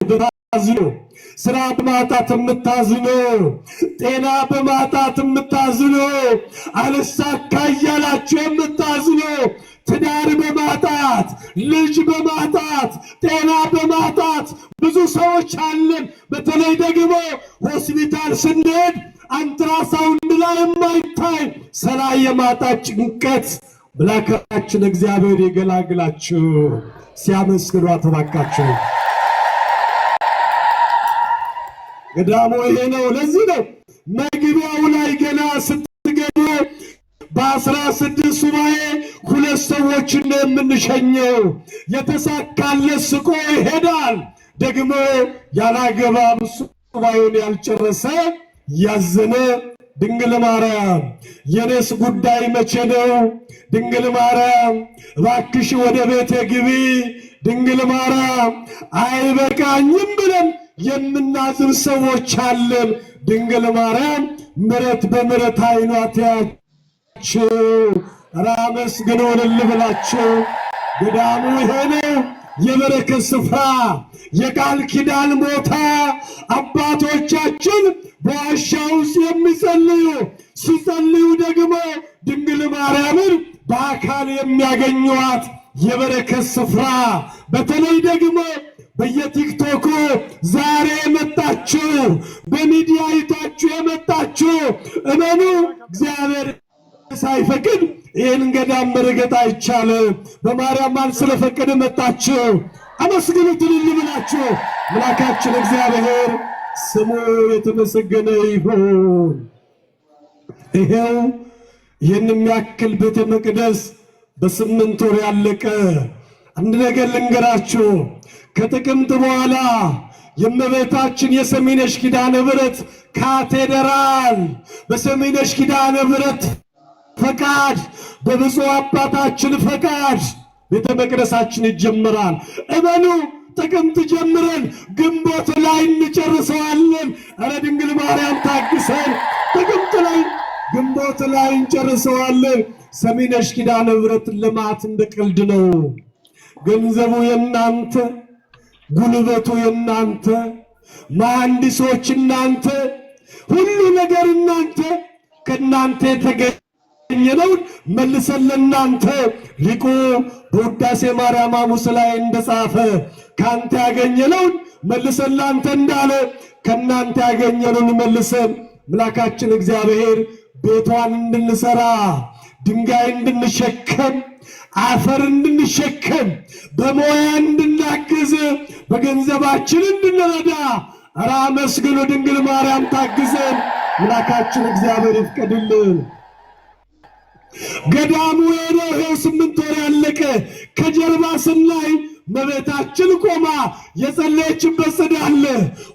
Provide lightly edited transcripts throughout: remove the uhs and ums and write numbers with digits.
የምታዝኑ፣ ስራ በማጣት የምታዝኑ፣ ጤና በማጣት የምታዝኑ፣ አልሳካ እያላችሁ የምታዝኑ፣ ትዳር በማጣት ልጅ በማጣት ጤና በማጣት ብዙ ሰዎች አለን። በተለይ ደግሞ ሆስፒታል ስንሄድ አንትራሳውንድ ላይ የማይታይ ሰላይ የማጣት ጭንቀት ብላካችን እግዚአብሔር ይገላግላችሁ። ሲያመስግኑ አተባካችሁ። ገዳሙ ይሄ ነው። ለዚህ ነው መግቢያው ላይ ገና ስትገቡ በ16 ሱባኤ 2 ሰዎች እንደምንሸኘው የተሳካለት ስቆ ይሄዳል። ደግሞ ያላገባም ሱባኤውን ያልጨረሰ ያዘነ ድንግል ማርያም የኔስ ጉዳይ መቼ ነው? ድንግል ማርያም እባክሽ ወደ ቤቴ ግቢ፣ ድንግል ማርያም አይበቃኝም ብለን የምናዝን ሰዎች አለን። ድንግል ማርያም ምሕረት በምሕረት ዓይኗ ታያችሁ። አመስግኑን ልብላችሁ። ገዳሙ ይሄ ነው፣ የበረከት ስፍራ፣ የቃል ኪዳን ቦታ። አባቶቻችን በዋሻ ውስጥ የሚጸልዩ ሲጸልዩ ደግሞ ድንግል ማርያምን በአካል የሚያገኟት የበረከት ስፍራ። በተለይ ደግሞ በየቲክቶኩ ዛሬ የመጣችሁ በሚዲያ አይታችሁ የመጣችሁ እመኑ፣ እግዚአብሔር ሳይፈቅድ ይህን ገዳም መረገጥ አይቻልም። በማርያም ማን ስለፈቀደ መጣችሁ። አመስግኑት እልል ብላችሁ። አምላካችን እግዚአብሔር ስሙ የተመሰገነ ይሁን። ይሄው ይህን የሚያክል ቤተ መቅደስ በ8 ወር ያለቀ። አንድ ነገር ልንገራችሁ። ከጥቅምት በኋላ የእመቤታችን የሰሚነሽ ኪዳነ ምሕረት ካቴድራል በሰሚነሽ ኪዳነ ምሕረት ፈቃድ በብፁዕ አባታችን ፈቃድ ቤተ መቅደሳችን ይጀምራል። እመኑ፣ ጥቅምት ጀምረን ግንቦት ላይ እንጨርሰዋለን። ኧረ ድንግል ማርያም ታግሰን፣ ጥቅምት ላይ ግንቦት ላይ እንጨርሰዋለን። ሰሚነሽ ኪዳነ ምሕረት ልማት እንደ ቀልድ ነው። ገንዘቡ የናንተ፣ ጉልበቱ የናንተ፣ መሐንዲሶች እናንተ፣ ሁሉ ነገር እናንተ፣ ከናንተ የተገኘነውን መልሰን ለናንተ። ሊቁ በውዳሴ ማርያም ሐሙስ ላይ እንደጻፈ ካንተ ያገኘነውን መልሰን ላንተ እንዳለ ከናንተ ያገኘነውን መልሰን አምላካችን እግዚአብሔር ቤቷን እንድንሰራ ድንጋይ እንድንሸከም አፈር እንድንሸከም በሞያ እንድናግዝ በገንዘባችን እንድንረዳ ኧረ አመስግኑ። ድንግል ማርያም ታግዘን። አምላካችን እግዚአብሔር ይፍቀድልን። ገዳሙ ይሄው 8 ወር ያለቀ። ከጀርባ ስናይ እመቤታችን ቆማ የጸለየችበት ጽዳለ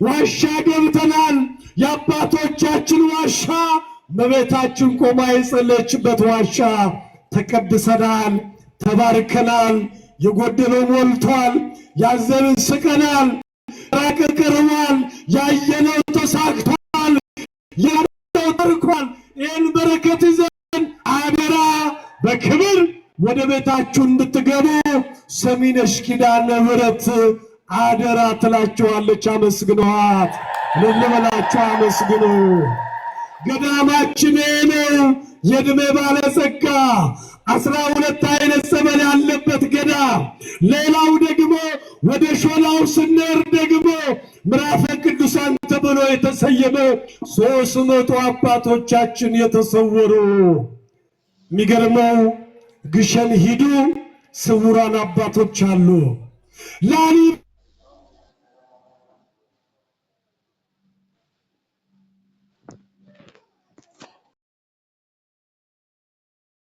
ዋሻ ገብተናል። የአባቶቻችን ዋሻ እመቤታችን ቆማ የጸለየችበት ዋሻ ተቀድሰናል፣ ተባርከናል። የጎደለው ሞልቷል፣ ያዘንን ስቀናል፣ ራቅ ቀርቧል፣ ያየነው ተሳክቷል፣ ያየነው ተርኳል። ይህን በረከት ይዘን አደራ በክብር ወደ ቤታችሁ እንድትገቡ ሰሚነሽ ኪዳነ ምሕረት አደራ ትላችኋለች። አመስግኗት፣ ልልበላችሁ አመስግኑ። ገዳማችን ነው የዕድሜ ባለጸጋ 12 አይነት ጸበል ያለበት ገዳም። ሌላው ደግሞ ወደ ሾላው ስንሄድ ደግሞ ምዕራፈ ቅዱሳን ተብሎ የተሰየመ 300 አባቶቻችን የተሰወሩ። የሚገርመው ግሸን ሂዱ፣ ስውራን አባቶች አሉ። ላሊበላ